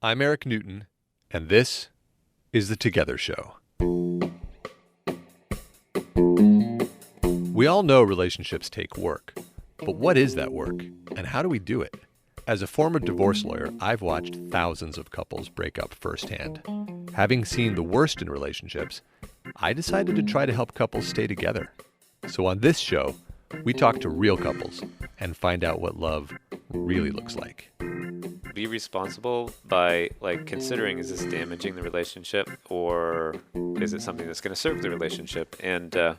I'm Eric Newton, and this is The Together Show. We all know relationships take work, but what is that work, and how do we do it? As a former divorce lawyer, I've watched thousands of couples break up firsthand. Having seen the worst in relationships, I decided to try to help couples stay together. So on this show, we talk to real couples and find out what love really looks like. Be responsible by considering, is this damaging the relationship or is it something that's going to serve the relationship? And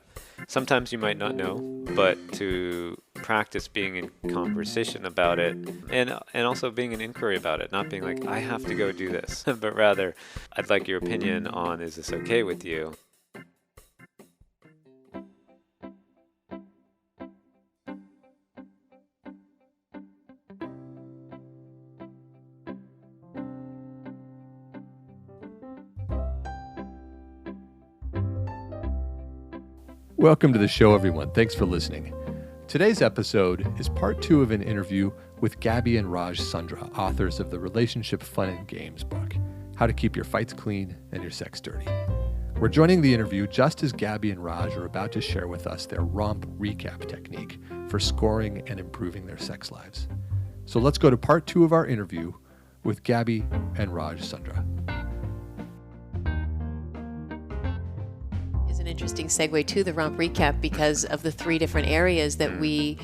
sometimes you might not know, but to practice being in conversation about it and also being an inquiry about it, not being like, I have to go do this, but rather, I'd like your opinion on, is this okay with you? Welcome to the show, everyone. Thanks for listening. Today's episode is part 2 of an interview with Gaby and Raj Sundra, authors of the Relationship Fun and Games book, How to Keep Your Fights Clean and Your Sex Dirty. We're joining the interview just as Gaby and Raj are about to share with us their romp recap technique for scoring and improving their sex lives. So let's go to part 2 of our interview with Gaby and Raj Sundra. An interesting segue to the romp recap because of the 3 different areas that we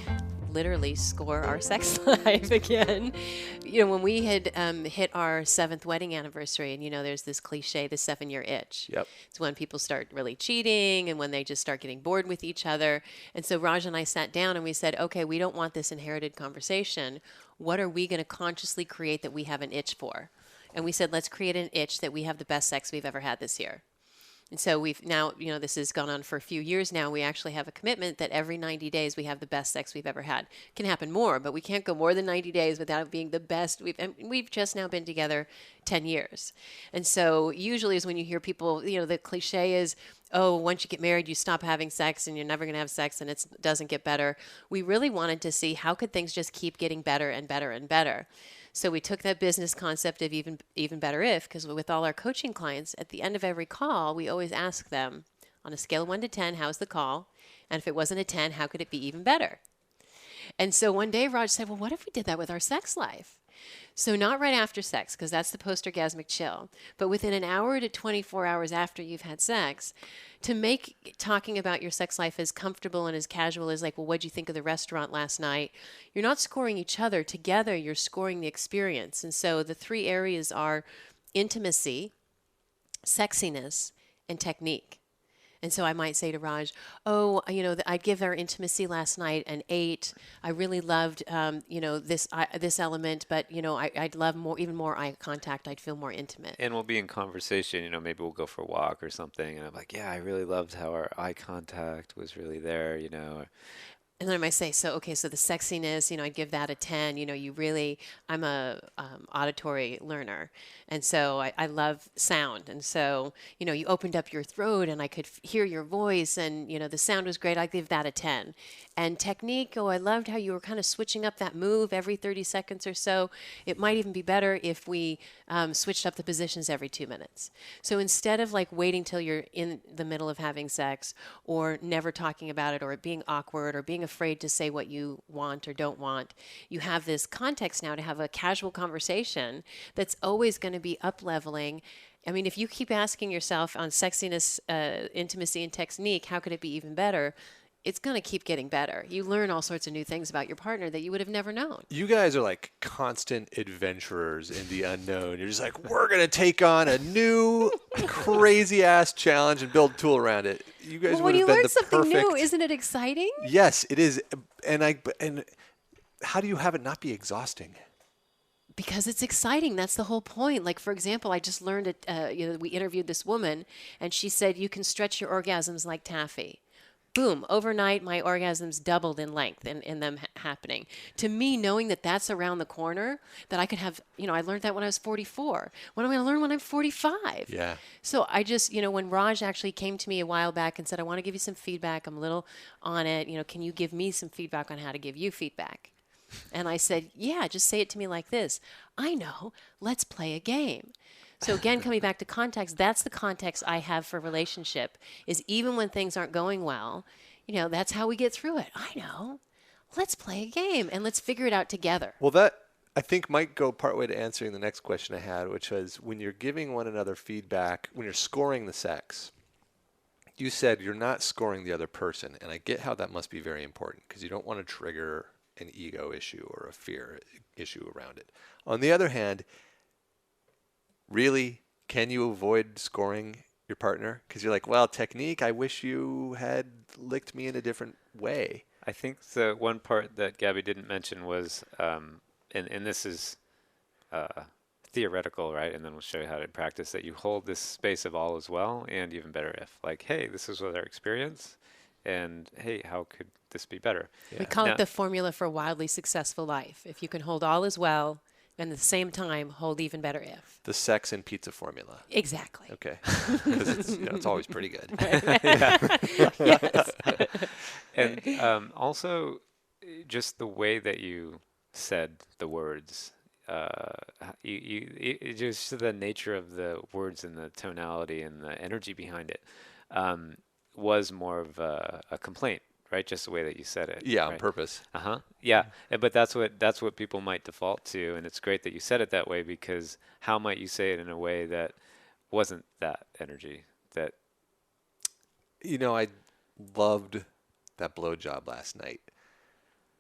literally score our sex life again. You know, when we had hit our 7th wedding anniversary, and there's this cliche, the 7-year itch. Yep. It's when people start really cheating and when they just start getting bored with each other. And so Raj and I sat down and we said, okay, we don't want this inherited conversation. What are we going to consciously create that we have an itch for? And we said, let's create an itch that we have the best sex we've ever had this year. And so we've now, this has gone on for a few years now. We actually have a commitment that every 90 days we have the best sex we've ever had. It can happen more, but we can't go more than 90 days without it being the best. We've just now been together 10 years. And so usually is when you hear people, the cliche is, oh, once you get married, you stop having sex and you're never going to have sex and it doesn't get better. We really wanted to see how could things just keep getting better and better and better. So we took that business concept of even better if, because with all our coaching clients, at the end of every call, we always ask them, on a scale of 1 to 10, how's the call? And if it wasn't a 10, how could it be even better? And so one day Raj said, well, what if we did that with our sex life? So not right after sex, because that's the post-orgasmic chill, but within an hour to 24 hours after you've had sex, to make talking about your sex life as comfortable and as casual as like, well, what'd you think of the restaurant last night? You're not scoring each other. Together, you're scoring the experience. And so the 3 areas are intimacy, sexiness, and technique. And so I might say to Raj, I'd give our intimacy last night an 8. I really loved, this element, but, I'd love even more eye contact. I'd feel more intimate. And we'll be in conversation, maybe we'll go for a walk or something. And I'm like, yeah, I really loved how our eye contact was really there, And then I might say, so the sexiness, I'd give that a 10. I'm a auditory learner. And so I love sound. And so, you opened up your throat and I could hear your voice and, the sound was great. I'd give that a 10. And technique, I loved how you were kind of switching up that move every 30 seconds or so. It might even be better if we switched up the positions every 2 minutes. So instead of waiting till you're in the middle of having sex or never talking about it or it being awkward or being afraid to say what you want or don't want, you have this context now to have a casual conversation that's always going to be up-leveling. I mean, if you keep asking yourself on sexiness, intimacy, and technique, how could it be even better? It's going to keep getting better. You learn all sorts of new things about your partner that you would have never known. You guys are like constant adventurers in the unknown. You're just like, we're going to take on a new crazy-ass challenge and build a tool around it. You guys well, would when have you been learn the something perfect... new, isn't it exciting? Yes, it is. And how do you have it not be exhausting? Because it's exciting. That's the whole point. Like, for example, I just learned we interviewed this woman, and she said, you can stretch your orgasms like taffy. Boom, overnight, my orgasms doubled in length in them happening. To me, knowing that that's around the corner, that I could have, I learned that when I was 44. What am I going to learn when I'm 45? Yeah. So I just, when Raj actually came to me a while back and said, I want to give you some feedback. I'm a little on it. Can you give me some feedback on how to give you feedback? And I said, yeah, just say it to me like this. I know, let's play a game. So again, coming back to context, that's the context I have for relationship, is even when things aren't going well, that's how we get through it. I know, let's play a game and let's figure it out together. Well, that I think might go partway to answering the next question I had, which was when you're giving one another feedback, when you're scoring the sex, you said you're not scoring the other person. And I get how that must be very important because you don't want to trigger an ego issue or a fear issue around it. On the other hand, really, can you avoid scoring your partner? Because you're like, well, technique, I wish you had licked me in a different way. I think the one part that Gabby didn't mention was, and this is theoretical, right? And then we'll show you how to practice that. You hold this space of all is well and even better if. Like, hey, this is what our experience, and hey, how could this be better? Yeah. We call it the formula for a wildly successful life. If you can hold all is well, and at the same time, hold even better if. The sex and pizza formula. Exactly. Okay. Because it's always pretty good. Yes. And also, just the way that you said the words, just the nature of the words and the tonality and the energy behind it was more of a complaint. Right, just the way that you said it. Yeah, right? on purpose. Yeah, but that's what people might default to, and it's great that you said it that way because how might you say it in a way that wasn't that energy? That I loved that blowjob last night.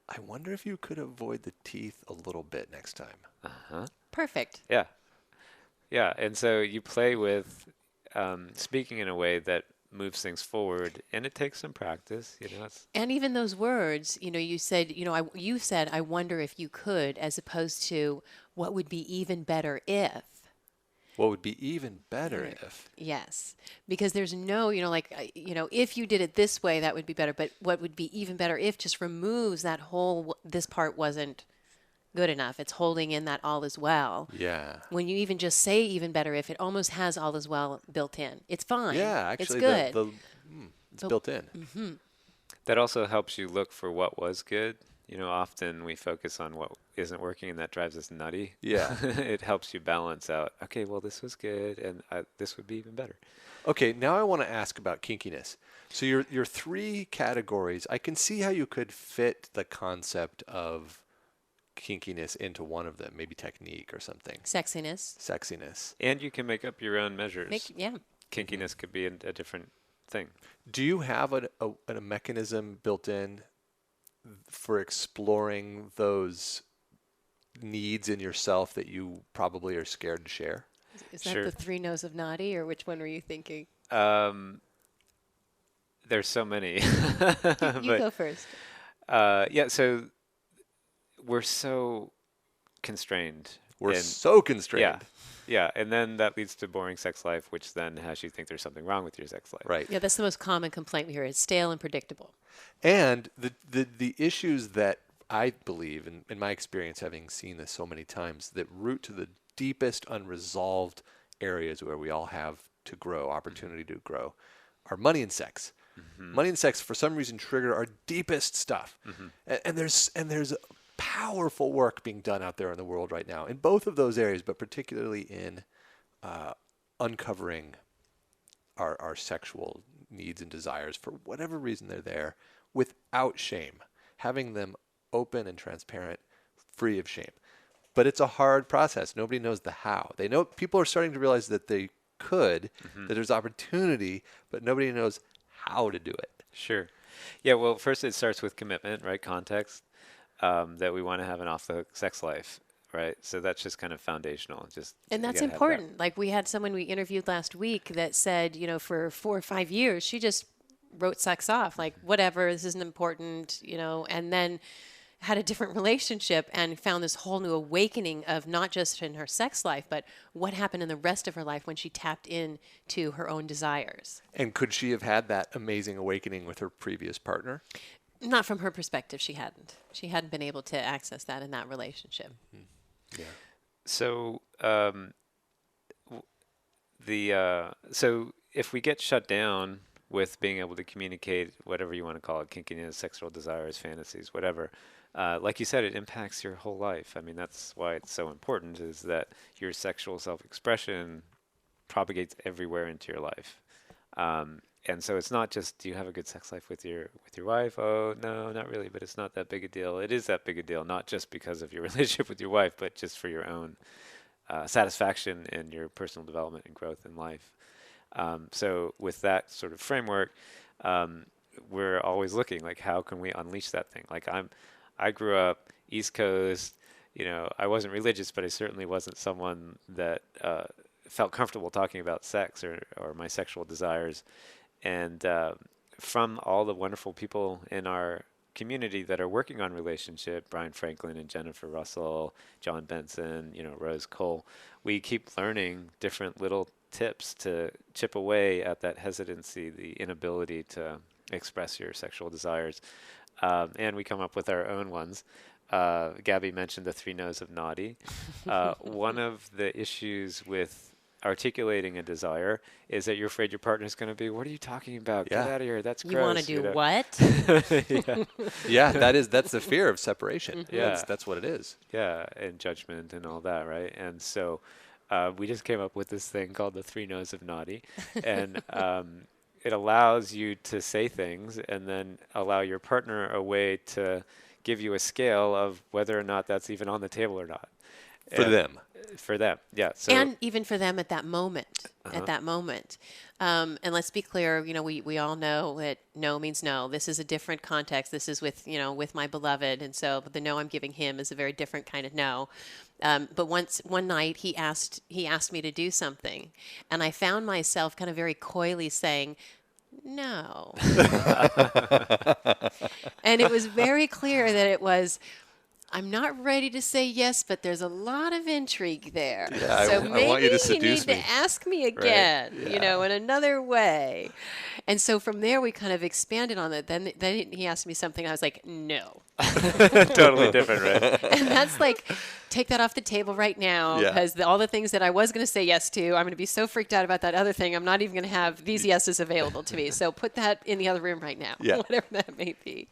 I wonder if you could avoid the teeth a little bit next time. Perfect. Yeah, and so you play with speaking in a way that moves things forward, and it takes some practice, And even those words, you said, you said, I wonder if you could, as opposed to what would be even better if. What would be even better if? Yes, because there's no, if you did it this way, that would be better. But what would be even better if just removes that whole, this part wasn't good enough. It's holding in that all is well. Yeah. When you even just say even better if, it almost has all is well built in. It's fine. Yeah, actually, it's good. it's built in. Mm-hmm. that also helps you look for what was good. Often we focus on what isn't working, and that drives us nutty. Yeah. It helps you balance out, okay, well, this was good, and this would be even better. Okay, now I want to ask about kinkiness. So your three categories, I can see how you could fit the concept of kinkiness into one of them, maybe technique or something. Sexiness. And you can make up your own measures. Yeah. Kinkiness could be a different thing. Do you have a mechanism built in for exploring those needs in yourself that you probably are scared to share? Is that Sure. the three no's of naughty, or which one were you thinking? There's so many. You go first. Yeah, so we're so constrained. We're so constrained. Yeah, and then that leads to boring sex life, which then has you think there's something wrong with your sex life. Right. Yeah, that's the most common complaint we hear. It's stale and predictable. And the issues that I believe, in my experience, having seen this so many times, that root to the deepest unresolved areas where we all have to grow, opportunity to grow, are money and sex. Mm-hmm. Money and sex, for some reason, trigger our deepest stuff. Mm-hmm. And there's powerful work being done out there in the world right now in both of those areas, but particularly in uncovering our sexual needs and desires for whatever reason they're there without shame, having them open and transparent, free of shame. But it's a hard process. Nobody knows the how. They know people are starting to realize that they could, that there's opportunity, but nobody knows how to do it. Sure. Yeah, well, first it starts with commitment, right? Context, that we want to have an off-the-sex life, right? So that's just kind of foundational. And that's important. Like we had someone we interviewed last week that said, for 4 or 5 years, she just wrote sex off, like whatever, this isn't important, and then had a different relationship and found this whole new awakening of not just in her sex life, but what happened in the rest of her life when she tapped into her own desires. And could she have had that amazing awakening with her previous partner? Not from her perspective, she hadn't. She hadn't been able to access that in that relationship. Yeah. So so if we get shut down, with being able to communicate whatever you want to call it, kinkiness, sexual desires, fantasies, whatever. Like you said, it impacts your whole life. I mean, that's why it's so important, is that your sexual self-expression propagates everywhere into your life. And so it's not just, do you have a good sex life with your wife? Oh, no, not really, but it's not that big a deal. It is that big a deal, not just because of your relationship with your wife, but just for your own satisfaction and your personal development and growth in life. So with that sort of framework, we're always looking, like, how can we unleash that thing? Like, I grew up East Coast, I wasn't religious, but I certainly wasn't someone that felt comfortable talking about sex or my sexual desires. And from all the wonderful people in our community that are working on relationship, Brian Franklin and Jennifer Russell, John Benson, Rose Cole, we keep learning different little tips to chip away at that hesitancy, the inability to express your sexual desires. And we come up with our own ones. Gaby mentioned the 3 no's of naughty. One of the issues with articulating a desire is that you're afraid your partner's going to be, what are you talking about? Yeah. Get out of here. That's gross. You want to do what? Yeah. Yeah, that's the fear of separation. Yeah. That's what it is. Yeah, and judgment and all that, right? And so we just came up with this thing called the 3 no's of naughty. And it allows you to say things and then allow your partner a way to give you a scale of whether or not that's even on the table or not. For them. For them, yeah. So And even for them at that moment, And let's be clear, we all know that no means no. This is a different context. This is with my beloved. And so the no I'm giving him is a very different kind of no. But one night he asked me to do something, and I found myself kind of very coyly saying, no. And it was very clear that it was, I'm not ready to say yes, but there's a lot of intrigue there. Yeah, so I maybe want you to you seduce need me. to ask me again, Yeah. in another way. And so from there, we kind of expanded on it. Then he asked me something. I was like, no. totally different, right? And that's like, take that off the table right now, Yeah. because all the things that I was going to say yes to, I'm going to be so freaked out about that other thing, I'm not even going to have these yeses available to me. So put that in the other room right now, Yeah. whatever that may be.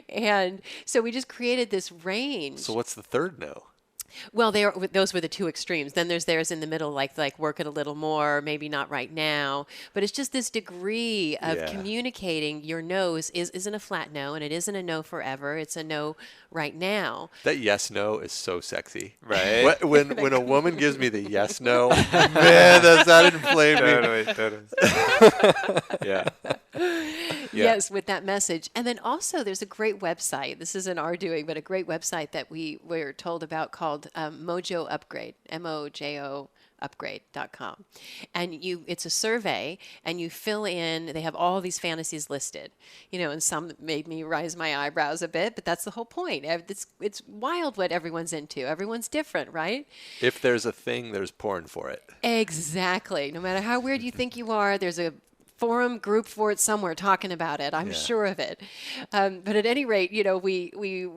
And so we just created this range. So what's the third no? Well, those were the 2 extremes. Then there's theirs in the middle, like work it a little more, maybe not right now. But it's just this degree of Yeah. communicating your no's isn't a flat no, and it isn't a no forever. It's a no right now. That yes no is so sexy. Right. When a woman gives me the yes no, man, does that inflame me? Totally. Yeah. Yes, with that message. And then also there's a great website. This isn't our doing, but a great website that we were told about called Mojo Upgrade, MOJO upgrade.com. And it's a survey, and you fill in, they have all these fantasies listed, and some made me raise my eyebrows a bit, but that's the whole point. It's wild what everyone's into. Everyone's different, right? If there's a thing, there's porn for it. Exactly. No matter how weird you think you are, there's a forum group for it somewhere talking about it. I'm sure of it. But at any rate, we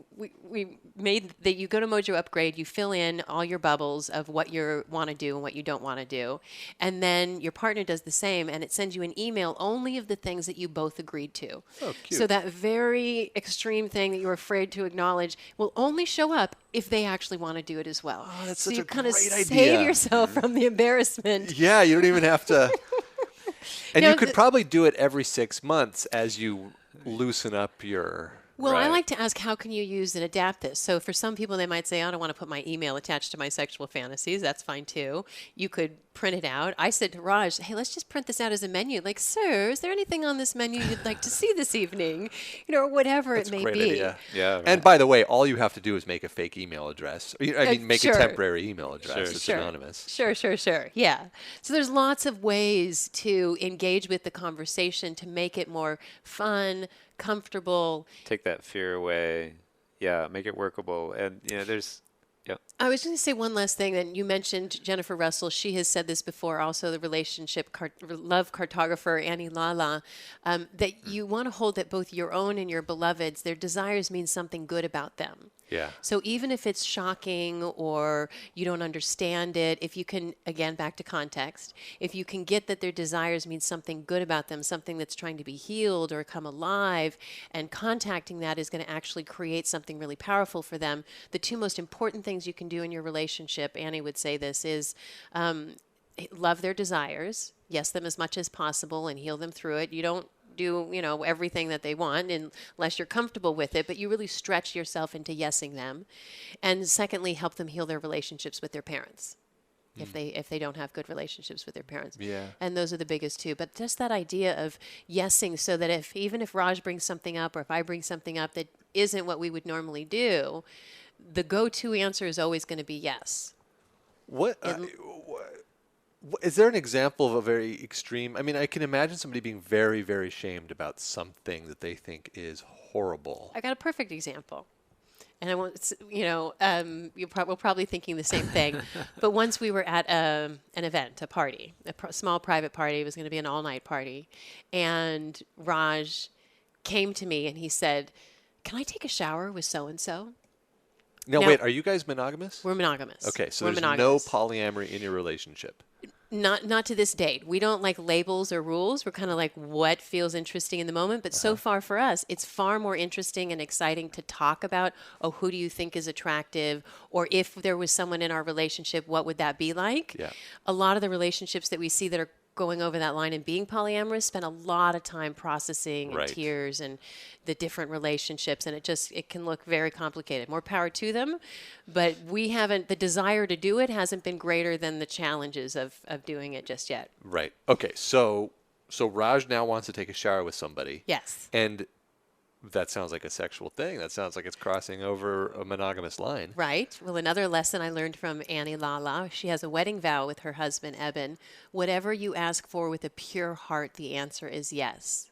made that you go to Mojo Upgrade, you fill in all your bubbles of what you want to do and what you don't want to do. And then your partner does the same, and it sends you an email only of the things that you both agreed to. Oh, cute. So that very extreme thing that you're afraid to acknowledge will only show up if they actually want to do it as well. Oh, that's so such you a kind of great save idea. yourself from the embarrassment. Yeah, you don't even have to. And No, you could probably do it every 6 months as you loosen up your. Well, I Right. like to ask, how can you use and adapt this? So for some people, they might say, I don't want to put my email attached to my sexual fantasies. That's fine, too. You could print it out. I said to Raj, hey, let's just print this out as a menu. Like, sir, is there anything on this menu you'd like to see this evening? Or whatever That's it a may great be. idea. Yeah. Right. And by the way, all you have to do is make a fake email address. Make sure. a temporary email address. Sure. It's Sure. anonymous. Sure. Yeah. So there's lots of ways to engage with the conversation to make it more fun, comfortable. Take that fear away. Yeah, make it workable. And there's I was going to say one last thing. That you mentioned Jennifer Russell. She has said this before. Also, the relationship love cartographer Annie Lala, that you want to hold that both your own and your beloved's, their desires mean something good about them. Yeah. So even if it's shocking or you don't understand it, if you can, again, back to context, if you can get that their desires mean something good about them, something that's trying to be healed or come alive, and contacting that is going to actually create something really powerful for them. The two most important things you can do in your relationship, Annie would say this, is love their desires, yes them as much as possible, and heal them through it. You don't do, everything that they want unless you're comfortable with it, but you really stretch yourself into yesing them. And secondly, help them heal their relationships with their parents. If they don't have good relationships with their parents. Yeah. And those are the biggest two. But just that idea of yesing, so that even if Raj brings something up or if I bring something up that isn't what we would normally do, the go-to answer is always going to be yes. Is there an example of a very extreme? I mean, I can imagine somebody being very, very shamed about something that they think is horrible. I got a perfect example. And I won't, we're probably thinking the same thing. But once we were at an event, a party, small private party. It was going to be an all-night party. And Raj came to me and he said, "Can I take a shower with so-and-so?" Now, wait, are you guys monogamous? We're monogamous. Okay, so we're there's monogamous. no polyamory in your relationship. Not to this date. We don't like labels or rules. We're kind of like what feels interesting in the moment. But so far for us, it's far more interesting and exciting to talk about, who do you think is attractive? Or if there was someone in our relationship, what would that be like? Yeah. A lot of the relationships that we see that are going over that line and being polyamorous spend a lot of time processing and tears and the different relationships, and it can look very complicated. More power to them, but the desire to do it hasn't been greater than the challenges of doing it just yet. Right. Okay. So Raj now wants to take a shower with somebody. Yes. And that sounds like a sexual thing. That sounds like it's crossing over a monogamous line. Right. Well, another lesson I learned from Annie Lala, she has a wedding vow with her husband, Eben. Whatever you ask for with a pure heart, the answer is yes.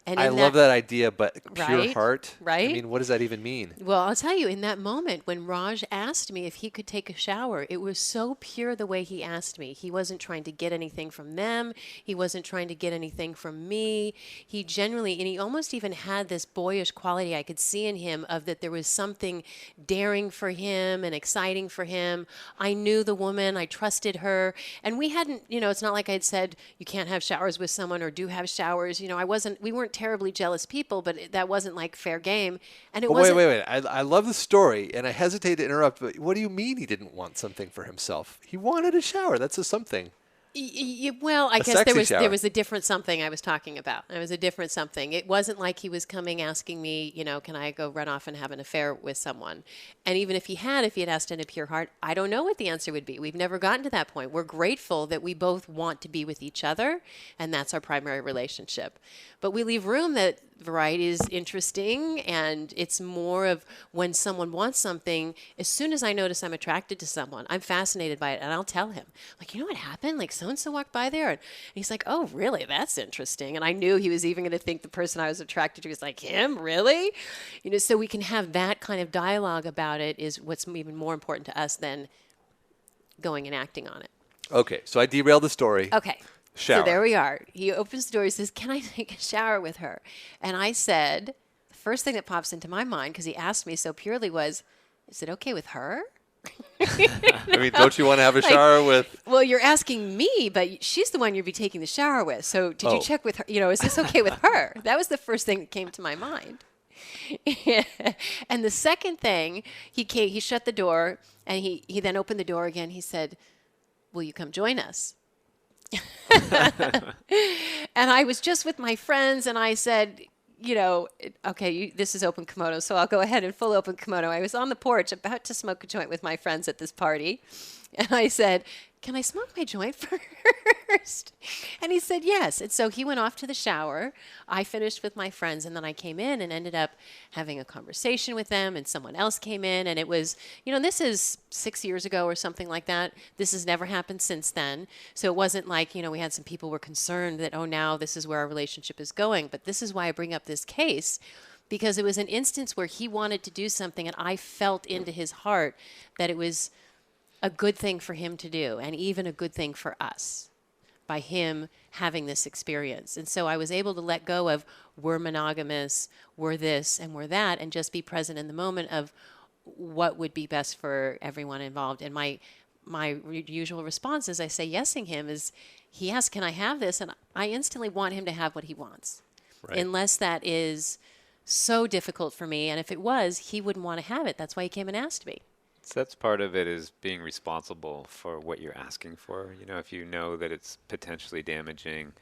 And I love that idea, but pure Right? heart? Right? I mean, what does that even mean? Well, I'll tell you, in that moment when Raj asked me if he could take a shower, it was so pure the way he asked me. He wasn't trying to get anything from them. He wasn't trying to get anything from me. He genuinely, and he almost even had this boyish quality I could see in him of that there was something daring for him and exciting for him. I knew the woman. I trusted her. And we hadn't, it's not like I'd said, you can't have showers with someone or do have showers. We weren't terribly jealous people, but that wasn't like fair game. And it wasn't. Wait. I love the story, and I hesitate to interrupt, but what do you mean he didn't want something for himself? He wanted a shower. That's a something. Well, I guess sexy shower. there was a different something I was talking about. There was a different something. It wasn't like he was coming asking me, can I go run off and have an affair with someone? And even if he had asked in a pure heart, I don't know what the answer would be. We've never gotten to that point. We're grateful that we both want to be with each other, and that's our primary relationship. But we leave room that variety is interesting, and it's more of when someone wants something. As soon as I notice I'm attracted to someone, I'm fascinated by it, and I'll tell him, like, you know what happened? Like, so-and-so walked by there, and he's like, oh, really? That's interesting. And I knew he was even going to think the person I was attracted to was like, him? Really? So we can have that kind of dialogue about it is what's even more important to us than going and acting on it. Okay, so I derailed the story. Okay. Shower. So there we are. He opens the door. He says, can I take a shower with her? And I said, the first thing that pops into my mind, because he asked me so purely, was, is it okay with her? I mean, don't you want to have a shower with? Well, you're asking me, but she's the one you'd be taking the shower with. So did you check with her? Is this okay with her? That was the first thing that came to my mind. And the second thing, he shut the door, and he then opened the door again. He said, will you come join us? And I was just with my friends, and I said, okay, this is open kimono, so I'll go ahead and full open kimono. I was on the porch about to smoke a joint with my friends at this party, and I said, can I smoke my joint first? And he said yes. And so he went off to the shower. I finished with my friends, and then I came in and ended up having a conversation with them, and someone else came in, and it was, this is 6 years ago or something like that. This has never happened since then. So it wasn't like, we had some people were concerned that, now this is where our relationship is going. But this is why I bring up this case, because it was an instance where he wanted to do something, and I felt into his heart that it was a good thing for him to do, and even a good thing for us, by him having this experience. And so I was able to let go of we're monogamous, we're this and we're that, and just be present in the moment of what would be best for everyone involved. And my usual response as I say yesing him is he asks, can I have this? And I instantly want him to have what he wants. Right. Unless that is so difficult for me. And if it was, he wouldn't want to have it. That's why he came and asked me. So that's part of it, is being responsible for what you're asking for. You know, if you know that it's potentially damaging,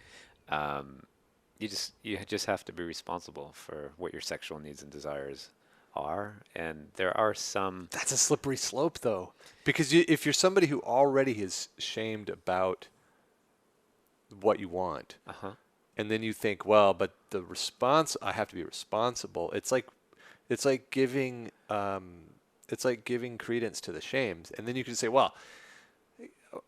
you just have to be responsible for what your sexual needs and desires are. And there are some. That's a slippery slope, though, because if you're somebody who already is shamed about what you want, and then you think, well, but the response, I have to be responsible. It's like giving credence to the shames, and then you can say, well,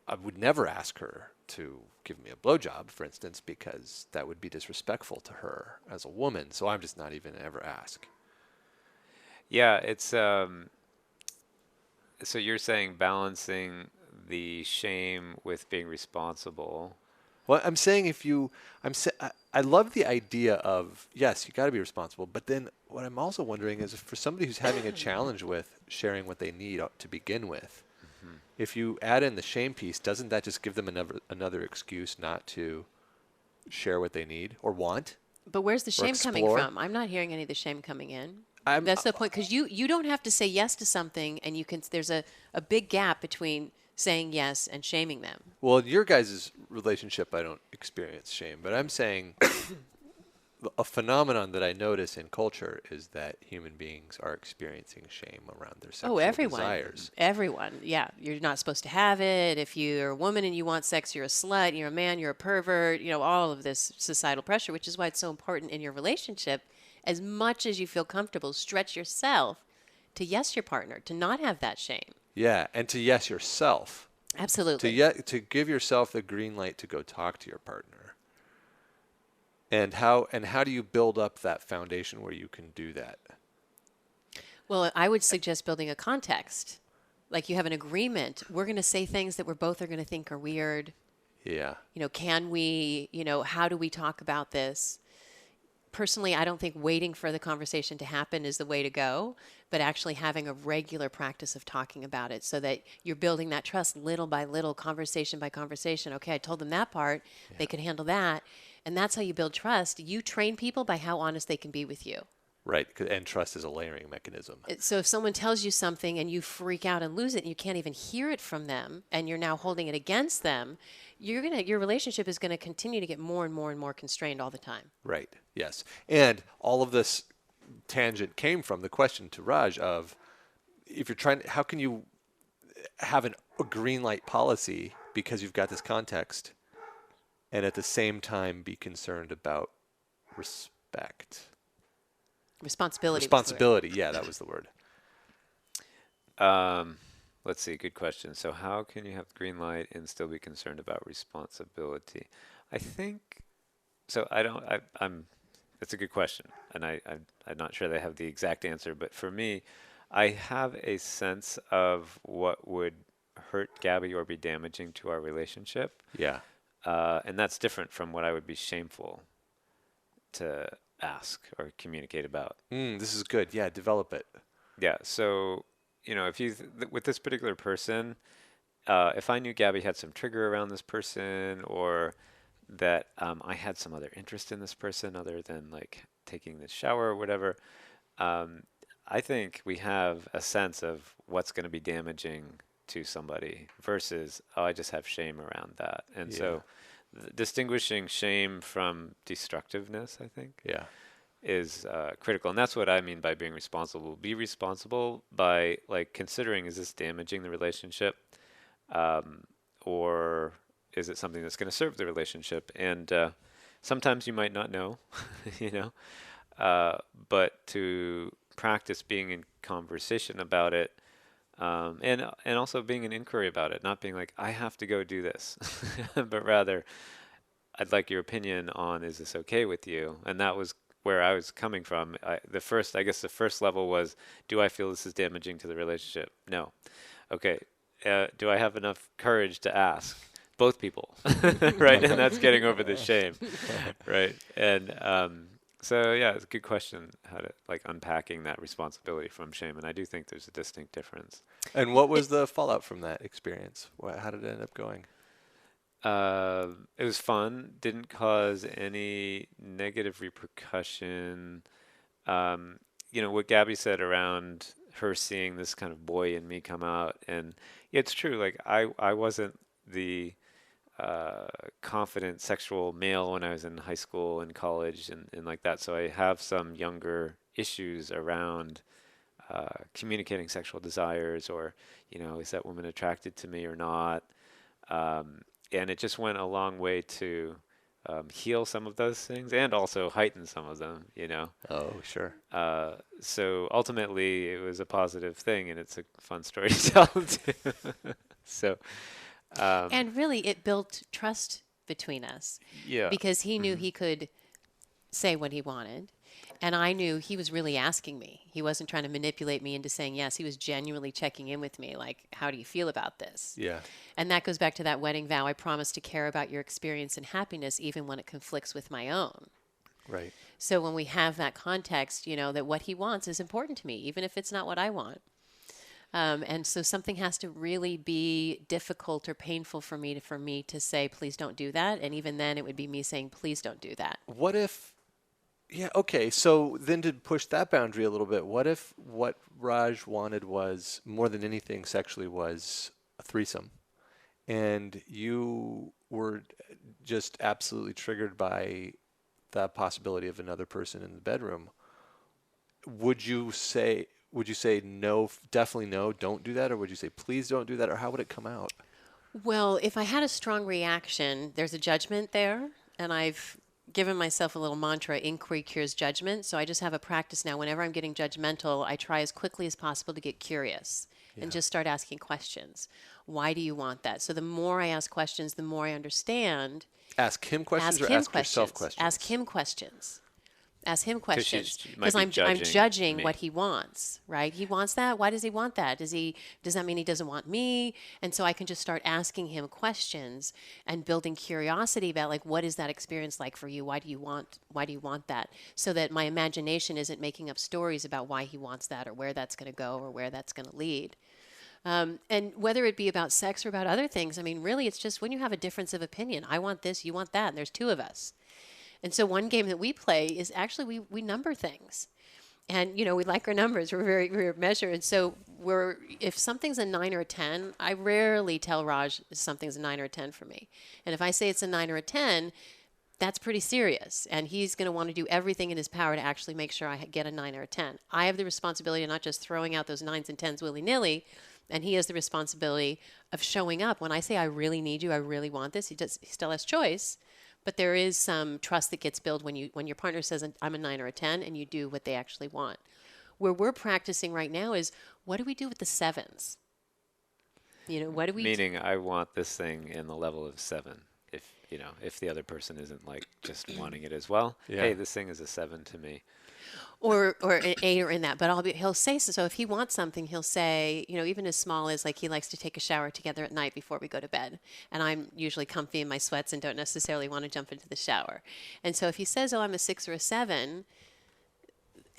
I would never ask her to give me a blowjob, for instance, because that would be disrespectful to her as a woman. So I'm just not even ever ask. Yeah, it's so you're saying balancing the shame with being responsible. Well, I'm saying I love the idea of, yes, you got to be responsible. But then what I'm also wondering is, for somebody who's having a challenge with sharing what they need to begin with, if you add in the shame piece, doesn't that just give them another excuse not to share what they need or want? But where's the Or shame coming explore? from? I'm not hearing any of the shame coming in. I'm- That's the point, because you don't have to say yes to something, and you can. There's a big gap between saying yes and shaming them. Well, in your guys' relationship, I don't experience shame, but I'm saying a phenomenon that I notice in culture is that human beings are experiencing shame around their sexual Everyone. desires. Everyone. Yeah. You're not supposed to have it. If you're a woman and you want sex, you're a slut. You're a man, you're a pervert. You know, all of this societal pressure, which is why it's so important in your relationship, as much as you feel comfortable, stretch yourself to yes your partner, to not have that shame. Yeah, and to yes yourself. Absolutely. To give yourself the green light to go talk to your partner. And how do you build up that foundation where you can do that? Well, I would suggest building a context. Like you have an agreement. We're going to say things that we're both are going to think are weird. Yeah. You know, can we, how do we talk about this? Personally, I don't think waiting for the conversation to happen is the way to go, but actually having a regular practice of talking about it so that you're building that trust little by little, conversation by conversation. Okay, I told them that part. Yeah. They could handle that. And that's how you build trust. You train people by how honest they can be with you. Right, and trust is a layering mechanism. So if someone tells you something and you freak out and lose it and you can't even hear it from them and you're now holding it against them, your relationship is going to continue to get more and more and more constrained all the time. Right, yes. And all of this tangent came from the question to Raj of, if you're trying, how can you have a green light policy because you've got this context and at the same time be concerned about respect? Responsibility, yeah, that was the word. Let's see, good question. So how can you have green light and still be concerned about responsibility? I think, so it's a good question, and I'm not sure that I have the exact answer, but for me, I have a sense of what would hurt Gaby or be damaging to our relationship. Yeah. And that's different from what I would be shameful to ask or communicate about. This is good. Yeah, develop it. Yeah. So, if you, with this particular person, if I knew Gaby had some trigger around this person, or that I had some other interest in this person other than like taking the shower or whatever, I think we have a sense of what's going to be damaging to somebody versus, I just have shame around that. And so distinguishing shame from destructiveness, I think, is critical. And that's what I mean by being responsible. Be responsible by like considering, is this damaging the relationship? Or is it something that's going to serve the relationship? And sometimes you might not know, but to practice being in conversation about it, and also being an inquiry about it, not being like, I have to go do this, but rather, I'd like your opinion on, is this okay with you? And that was where I was coming from. The first level was, do I feel this is damaging to the relationship? No. Okay. Do I have enough courage to ask? both people, right? And that's getting over the shame, right? And so yeah, it's a good question how to like unpacking that responsibility from shame, and I do think there's a distinct difference. And what was the fallout from that experience? How did it end up going? It was fun. Didn't cause any negative repercussion. What Gabby said around her seeing this kind of boy in me come out, and yeah, it's true. Like I wasn't the confident sexual male when I was in high school and college and like that. So I have some younger issues around communicating sexual desires, or is that woman attracted to me or not? And it just went a long way to heal some of those things and also heighten some of them. Oh, sure. So ultimately, it was a positive thing, and it's a fun story to tell too. So. And really, it built trust between us. Yeah. Because he knew he could say what he wanted. And I knew he was really asking me. He wasn't trying to manipulate me into saying yes. He was genuinely checking in with me, like, how do you feel about this? Yeah. And that goes back to that wedding vow. I promise to care about your experience and happiness, even when it conflicts with my own. Right. So when we have that context, that what he wants is important to me, even if it's not what I want. And so something has to really be difficult or painful for me to say, please don't do that. And even then, it would be me saying, please don't do that. What if, yeah, okay, so then to push that boundary a little bit, what if what Raj wanted was, more than anything sexually, was a threesome, and you were just absolutely triggered by the possibility of another person in the bedroom? Would you say no, definitely no, don't do that? Or would you say, please don't do that? Or how would it come out? Well, if I had a strong reaction, there's a judgment there. And I've given myself a little mantra, inquiry cures judgment. So I just have a practice now. Whenever I'm getting judgmental, I try as quickly as possible to get curious and just start asking questions. Why do you want that? So the more I ask questions, the more I understand. Ask him questions Ask or him ask yourself questions? Ask him questions. Ask him questions she might because be I'm judging judging me. what he wants, right? He wants that. Why does he want that? Does that mean he doesn't want me? And so I can just start asking him questions and building curiosity about, like, what is that experience like for you? Why do you want that? So that my imagination isn't making up stories about why he wants that or where that's going to go or where that's going to lead. And whether it be about sex or about other things, I mean, really, it's just when you have a difference of opinion. I want this, you want that, and there's two of us. And so one game that we play is actually we number things. And, we like our numbers. We're measured. And so if something's a 9 or a 10, I rarely tell Raj something's a 9 or a 10 for me. And if I say it's a 9 or a 10, that's pretty serious. And he's going to want to do everything in his power to actually make sure I get a 9 or a 10. I have the responsibility of not just throwing out those 9s and 10s willy-nilly, and he has the responsibility of showing up. When I say I really need you, I really want this, he still has choice. But there is some trust that gets built when your partner says, I'm a 9 or a 10, and you do what they actually want. Where we're practicing right now is, what do we do with the 7s? What do we Meaning, I want this thing in the level of 7. If the other person isn't like just wanting it as well. Yeah. Hey, this thing is a 7 to me. Or an 8 or in that, but he'll say so. So if he wants something, he'll say, even as small as, like, he likes to take a shower together at night before we go to bed. And I'm usually comfy in my sweats and don't necessarily want to jump into the shower. And so if he says, oh, I'm a 6 or a 7,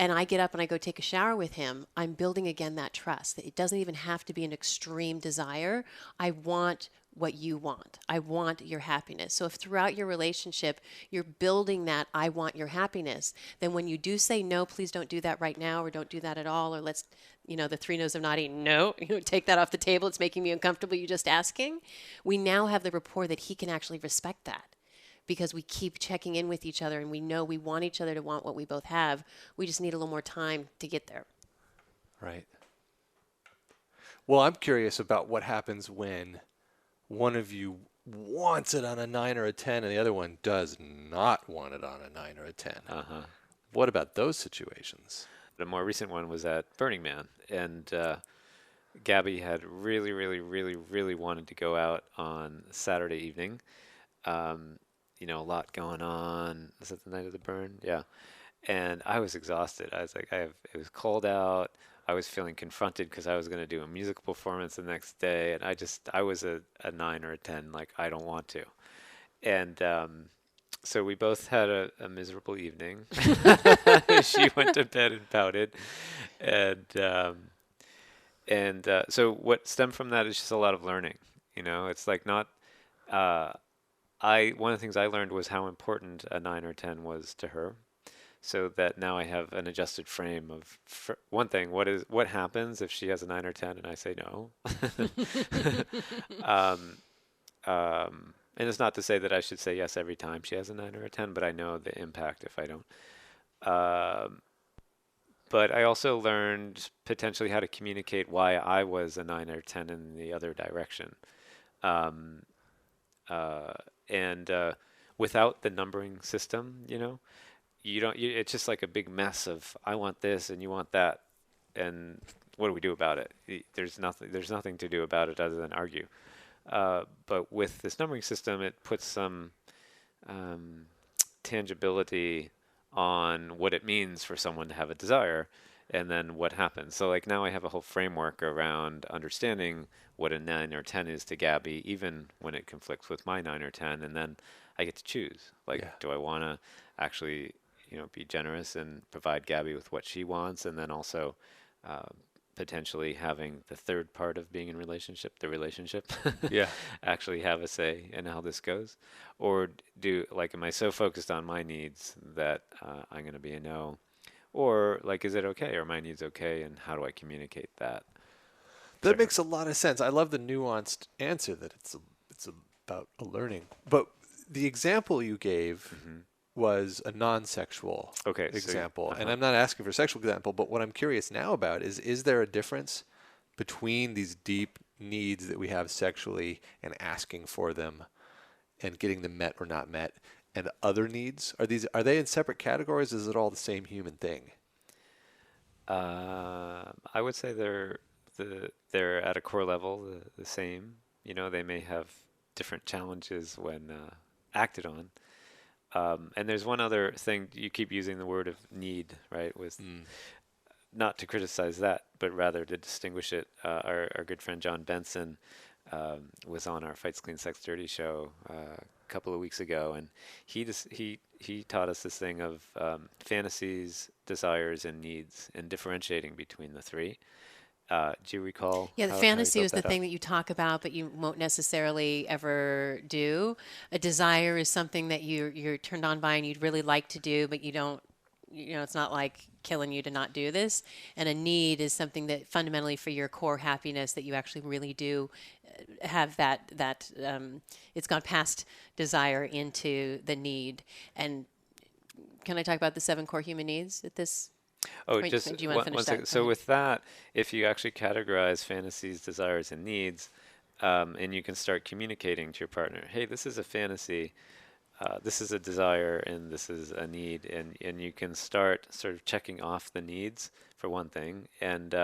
and I get up and I go take a shower with him, I'm building again that trust. That it doesn't even have to be an extreme desire. I want what you want. I want your happiness. So if throughout your relationship you're building that I want your happiness, then when you do say no, please don't do that right now, or don't do that at all, or let's, the 3 no's of naughty, no, take that off the table. It's making me uncomfortable. You're just asking. We now have the rapport that he can actually respect that. Because we keep checking in with each other and we know we want each other to want what we both have. We just need a little more time to get there. Right. Well, I'm curious about what happens when one of you wants it on a 9 or a 10 and the other one does not want it on a 9 or a 10. Uh-huh. What about those situations? The more recent one was at Burning Man, and Gabby had really, really, really, really wanted to go out on Saturday evening. A lot going on. Is it the night of the burn? Yeah. And I was exhausted. I was like, it was cold out. I was feeling confronted because I was going to do a musical performance the next day, and I was a 9 or a 10, like I don't want to. And so we both had a miserable evening. She went to bed and pouted, and so what stemmed from that is just a lot of learning. It's like not. One of the things I learned was how important a 9 or 10 was to her, so that now I have an adjusted frame of one thing. What happens if she has a 9 or 10 and I say no? um, and it's not to say that I should say yes every time she has a 9 or a 10, but I know the impact if I don't. But I also learned potentially how to communicate why I was a 9 or 10 in the other direction. Um, and without the numbering system, you don't. It's just like a big mess of I want this and you want that, and what do we do about it? There's nothing. There's nothing to do about it other than argue. But with this numbering system, it puts some tangibility on what it means for someone to have a desire, and then what happens. So like now I have a whole framework around understanding what a 9 or 10 is to Gaby, even when it conflicts with my 9 or 10, and then I get to choose. Like, do I want to actually, be generous and provide Gaby with what she wants, and then also potentially having the third part of being in the relationship, actually have a say in how this goes? Or am I so focused on my needs that I'm going to be a no? Or is it okay? Are my needs okay? And how do I communicate that? That makes a lot of sense. I love the nuanced answer that it's about a learning. But the example you gave was a non-sexual example. And I'm not asking for a sexual example, but what I'm curious now about is there a difference between these deep needs that we have sexually and asking for them and getting them met or not met, and other needs? Are they in separate categories? Is it all the same human thing? I would say they're at a core level the same. They may have different challenges when acted on. And there's one other thing. You keep using the word of need, right? Not to criticize that, but rather to distinguish it. Our good friend John Benson was on our Fights Clean Sex Dirty show a couple of weeks ago, and he taught us this thing of fantasies, desires, and needs, and differentiating between the three. Do you recall? Yeah, the fantasy was the thing that you talk about, but you won't necessarily ever do. A desire is something that you're turned on by and you'd really like to do, but you don't. It's not like killing you to not do this. And a need is something that fundamentally for your core happiness that you actually really do have that it's gone past desire into the need. And can I talk about the 7 core human needs at this? Do you want to finish that? So with that, if you actually categorize fantasies, desires, and needs, and you can start communicating to your partner, hey, this is a fantasy, this is a desire, and this is a need, and you can start sort of checking off the needs for one thing, and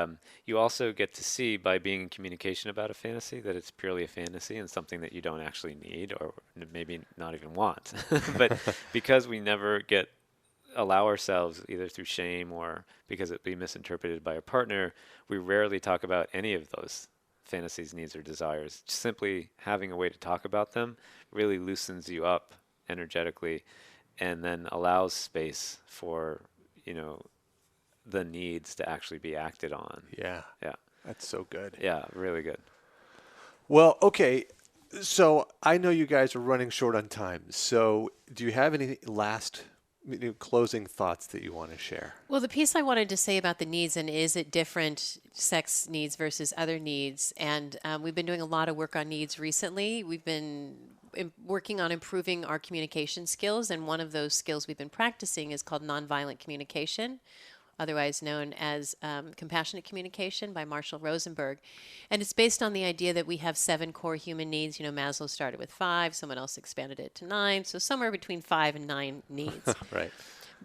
you also get to see by being in communication about a fantasy that it's purely a fantasy and something that you don't actually need or maybe not even want. But because we never allow ourselves, either through shame or because it be misinterpreted by our partner, we rarely talk about any of those fantasies, needs, or desires. Just simply having a way to talk about them really loosens you up energetically and then allows space for, the needs to actually be acted on. Yeah. That's so good. Yeah, really good. Well, okay. So I know you guys are running short on time. So do you have any last closing thoughts that you want to share? Well, the piece I wanted to say about the needs and is it different sex needs versus other needs? And we've been doing a lot of work on needs recently. We've been working on improving our communication skills, and one of those skills we've been practicing is called nonviolent communication, otherwise known as compassionate communication by Marshall Rosenberg. And it's based on the idea that we have 7 core human needs. Maslow started with 5, someone else expanded it to 9, so somewhere between 5 and 9 needs. Right.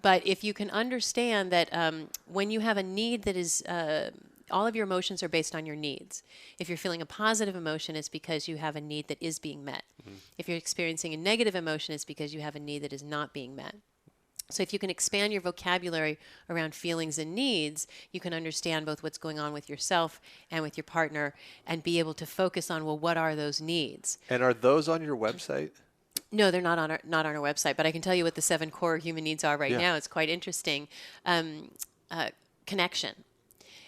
But if you can understand that when you have a need that is, all of your emotions are based on your needs. If you're feeling a positive emotion, it's because you have a need that is being met. Mm-hmm. If you're experiencing a negative emotion, it's because you have a need that is not being met. So if you can expand your vocabulary around feelings and needs, you can understand both what's going on with yourself and with your partner and be able to focus on, well, what are those needs? And are those on your website? No, they're not on our website, but I can tell you what the 7 core human needs are right now. It's quite interesting. Connection.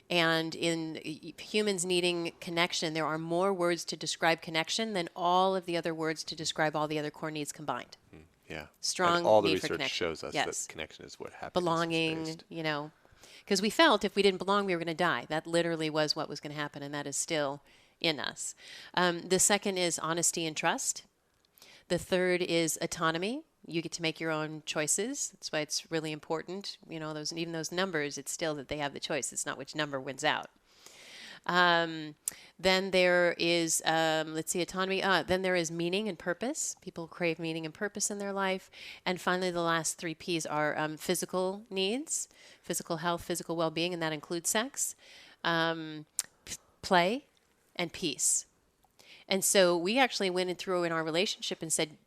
And in humans needing connection, there are more words to describe connection than all of the other words to describe all the other core needs combined. Yeah. Strong and all the need for research connection. shows us Yes. that connection is what happens. Belonging, because we felt if we didn't belong, we were going to die. That literally was what was going to happen, and that is still in us. The second is honesty and trust. The third is autonomy. You get to make your own choices. That's why it's really important. Even those numbers, it's still that they have the choice. It's not which number wins out. Then there is, autonomy. Then there is meaning and purpose. People crave meaning and purpose in their life. And finally, the last 3 Ps are physical needs, physical health, physical well-being, and that includes sex, play, and peace. And so we actually went in through in our relationship and said,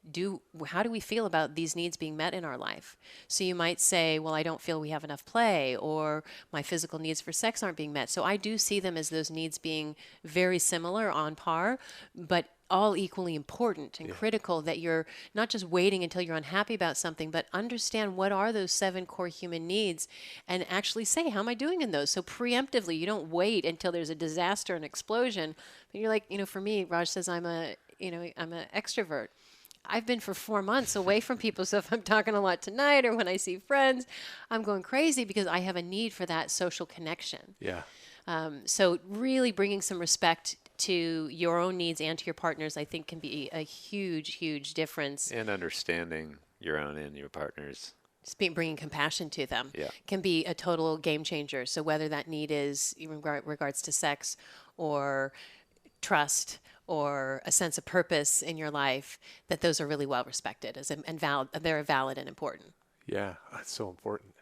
how do we feel about these needs being met in our life? So you might say, well, I don't feel we have enough play, or my physical needs for sex aren't being met. So I do see them as those needs being very similar, on par, but all equally important and critical, that you're not just waiting until you're unhappy about something, but understand what are those 7 core human needs and actually say, how am I doing in those? So preemptively, you don't wait until there's a disaster, an explosion. But you're like, for me, Raj says I'm an extrovert. I've been for 4 months away from people. So if I'm talking a lot tonight or when I see friends, I'm going crazy because I have a need for that social connection. Yeah. So really bringing some respect to your own needs and to your partners, I think, can be a huge, huge difference. And understanding your own and your partner's. Bringing compassion to them can be a total game changer. So whether that need is in regards to sex or trust or a sense of purpose in your life, that those are really well respected and valid. They're valid and important. Yeah, that's so important.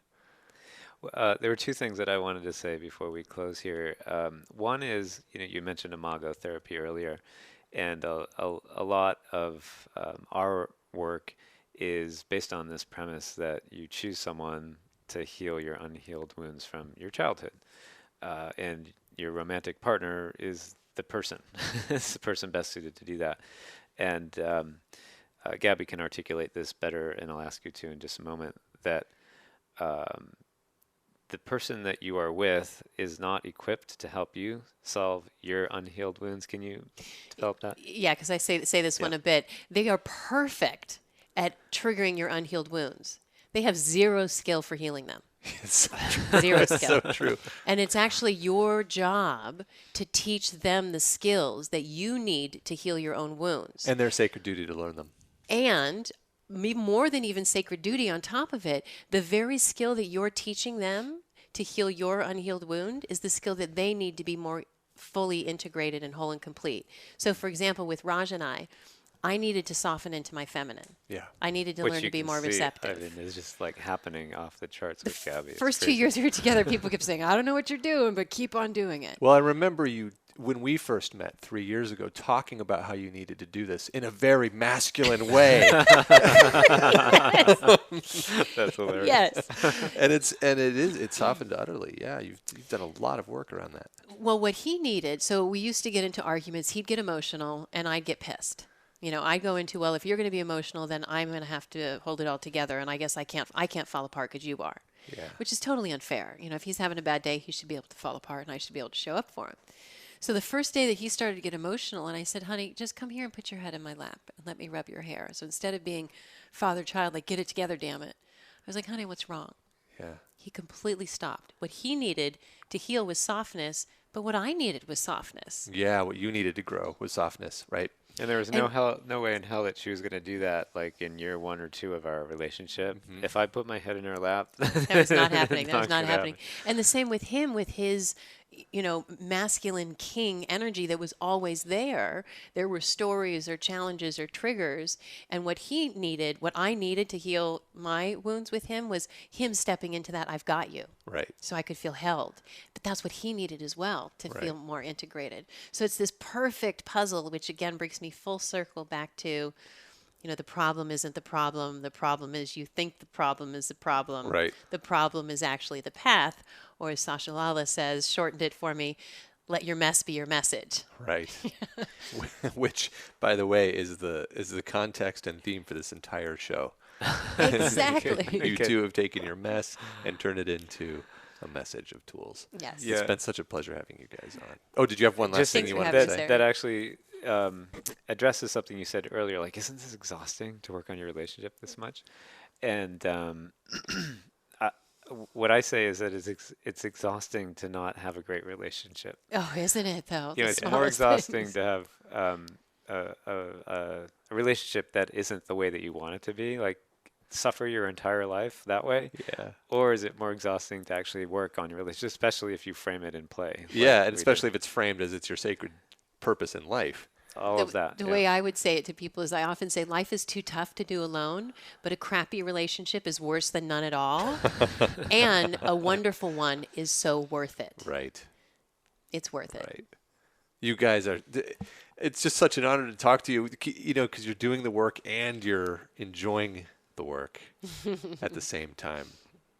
There were 2 things that I wanted to say before we close here. One is, you mentioned imago therapy earlier, and a lot of our work is based on this premise that you choose someone to heal your unhealed wounds from your childhood, and your romantic partner is the person. It's the person best suited to do that. And Gaby can articulate this better, and I'll ask you to in just a moment, that the person that you are with is not equipped to help you solve your unhealed wounds. Can you develop that? Yeah, because I say this one a bit. They are perfect at triggering your unhealed wounds. They have zero skill for healing them. It's so true. Zero It's skill. so true. And it's actually your job to teach them the skills that you need to heal your own wounds. And their sacred duty to learn them. And more than even sacred duty on top of it, the very skill that you're teaching them to heal your unhealed wound is the skill that they need to be more fully integrated and whole and complete. So for example, with Raj and I needed to soften into my feminine. Yeah. I needed to Which learn you to be can more see, receptive. I mean, it's just like happening off the charts with Gaby. It's First 2 crazy. years we were together, people kept saying, I don't know what you're doing, but keep on doing it. Well, I remember you, when we first met 3 years ago, talking about how you needed to do this in a very masculine way. That's hilarious. Yes. and it's softened utterly. Yeah, you've done a lot of work around that. Well, what he needed, so we used to get into arguments. He'd get emotional, and I'd get pissed. I'd go into, well, if you're going to be emotional, then I'm going to have to hold it all together, and I guess I can't fall apart because you are. Yeah. Which is totally unfair. If he's having a bad day, he should be able to fall apart, and I should be able to show up for him. So the first day that he started to get emotional, and I said, honey, just come here and put your head in my lap and let me rub your hair. So instead of being father-child, like, get it together, damn it, I was like, honey, what's wrong? Yeah. He completely stopped. What he needed to heal was softness, but what I needed was softness. Yeah, what you needed to grow was softness, right? And there was no way in hell that she was going to do that, like in year 1 or 2 of our relationship. Mm-hmm. If I put my head in her lap, that was not happening. That was not happening. Happen. And the same with him, with his, masculine king energy that was always there. There were stories or challenges or triggers. And what I needed to heal my wounds with him was him stepping into that, I've got you. Right. So I could feel held. But that's what he needed as well, to feel more integrated. So it's this perfect puzzle, which again brings me full circle back to, the problem isn't the problem. The problem is you think the problem is the problem. Right. The problem is actually the path. Or as Sasha Lala says, shortened it for me, let your mess be your message. Right. Which, by the way, is the context and theme for this entire show. Exactly. You two have taken your mess and turned it into a message of tools. Yes. Yeah. It's been such a pleasure having you guys on. Oh, did you have one last Just thing Thanks you for wanted having to us, say? Sarah. that actually addresses something you said earlier. Like, isn't this exhausting to work on your relationship this much? And what I say is that it's exhausting to not have a great relationship. Oh, isn't it though? You know, The it's more smallest exhausting things. to have a relationship that isn't the way that you want it to be. Like, suffer your entire life that way. Yeah. Or is it more exhausting to actually work on your relationship, especially if you frame it in play? Yeah, like and we especially did? if it's framed as it's your sacred purpose in life. all of that. The yeah. way I would say it to people is I often say life is too tough to do alone, but a crappy relationship is worse than none at all. And a wonderful one is so worth it. Right. It's worth it. Right. You guys are, it's just such an honor to talk to you, because you're doing the work and you're enjoying the work at the same time.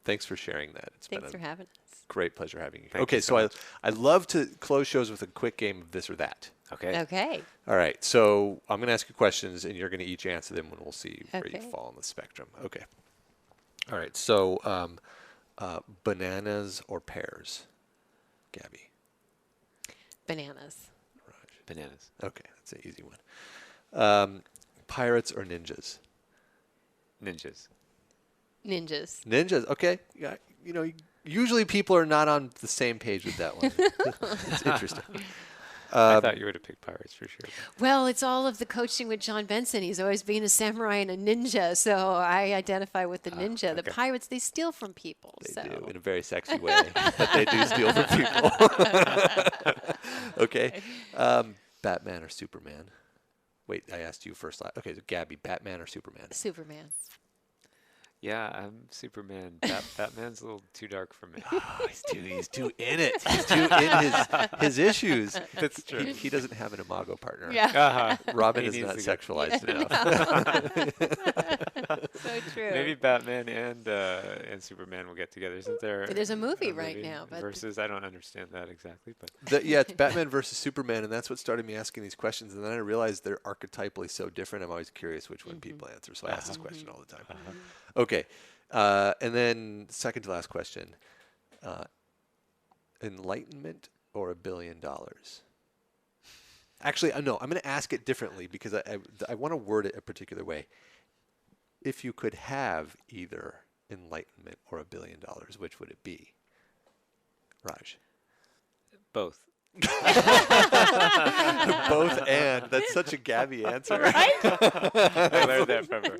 Thanks for sharing that. It's Thanks been for a having us. great pleasure having you. Thank Okay, you so so much. I love to close shows with a quick game of this or that. Okay. Okay. All right, so I'm going to ask you questions, and you're going to each answer them, and we'll see where you Okay. fall on the spectrum. Okay. All right, so bananas or pears? Gabby. Bananas. Bananas. Okay, that's an easy one. Pirates or ninjas? Ninjas. Ninjas. Ninjas, okay. Yeah, usually people are not on the same page with that one. It's interesting. I thought you would have picked pirates for sure. Well, it's all of the coaching with John Benson. He's always been a samurai and a ninja, so I identify with the ninja. The okay. pirates, they steal from people. They so. do, in a very sexy way, but they do steal from people. Okay. Batman or Superman? Wait, I asked you first. Okay, so Gabby, Batman or Superman? Superman. Yeah, I'm Superman. Batman's a little too dark for me. Oh, he's too in it. He's too in his issues. That's true. He doesn't have an imago partner. Yeah. Uh-huh. Robin He is needs not to get- sexualized enough. So true. Maybe Batman and Superman will get together. Isn't there? There's a movie right now, but- versus I don't understand that exactly, but Yeah, it's Batman versus Superman, and that's what started me asking these questions. And then I realized they're archetypally so different. I'm always curious which one people answer, so I ask this question all the time. Okay, and then second to last question: enlightenment or $1 billion? Actually, no. I'm going to ask it differently because I want to word it a particular way. If you could have either enlightenment or $1 billion, which would it be? Raj. both. Both and. That's such a Gabby answer. I learned that from her.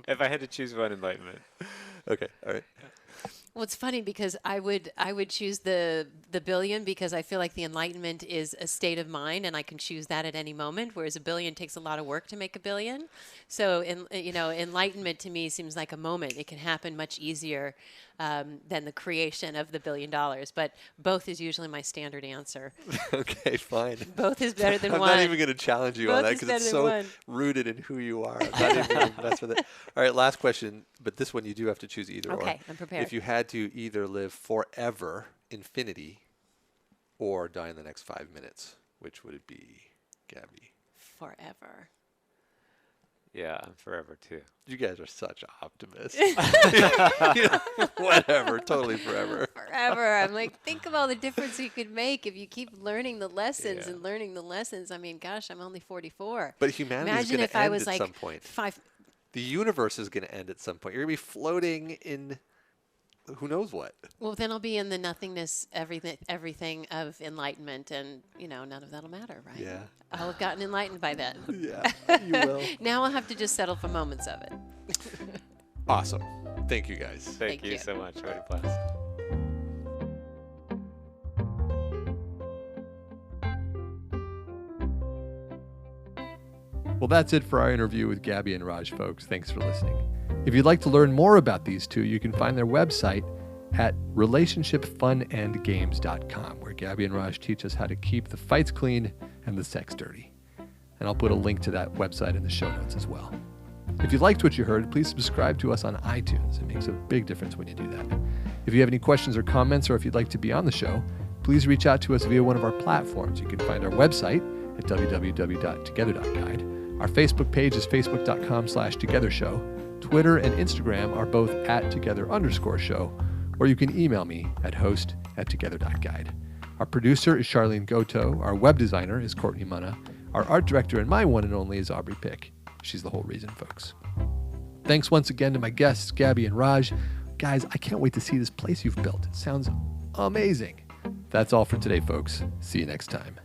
If I had to choose one, enlightenment. Okay. All right. Well, it's funny because I would choose the billion because I feel like the enlightenment is a state of mind and I can choose that at any moment, whereas a billion takes a lot of work to make a billion. So, enlightenment to me seems like a moment. It can happen much easier than the creation of the $1 billion. But both is usually my standard answer. Okay, fine. Both is better than I'm one. not even going to challenge you on Both that is because it's better so than one. rooted in who you are. I'm not even going to mess with it. All right, last question. But this one you do have to choose either or. Okay, I'm prepared. If you had to either live forever, infinity, or die in the next 5 minutes, which would it be, Gabby? Forever. Yeah, I'm forever too. You guys are such optimists. Whatever, totally forever. Forever. I'm like, think of all the difference you could make if you keep learning the lessons Yeah. and learning the lessons. I mean, gosh, I'm only 44. But humanity is Imagine going if to I end was at like some point. five. The universe is going to end at some point. You're going to be floating in who knows what. Well, then I'll be in the nothingness, everything of enlightenment, and none of that'll matter, right? Yeah. I'll have gotten enlightened by then. Yeah, you will. Now I'll have to just settle for moments of it. Awesome. Thank you, guys. Thank Thank you you. so much. What a blast. Well, that's it for our interview with Gabby and Raj, folks. Thanks for listening. If you'd like to learn more about these two, you can find their website at relationshipfunandgames.com, where Gabby and Raj teach us how to keep the fights clean and the sex dirty. and I'll put a link to that website in the show notes as well. If you liked what you heard, please subscribe to us on iTunes. It makes a big difference when you do that. If you have any questions or comments, or if you'd like to be on the show, please reach out to us via one of our platforms. You can find our website at www.together.guide. Our Facebook page is facebook.com/togethershow. Twitter and Instagram are both @together_show, or you can email me at host@together.guide. Our producer is Charlene Goto. Our web designer is Courtney Munna. Our art director and my one and only is Aubrey Pick. She's the whole reason, folks. Thanks once again to my guests, Gaby and Raj. Guys, I can't wait to see this place you've built. It sounds amazing. That's all for today, folks. See you next time.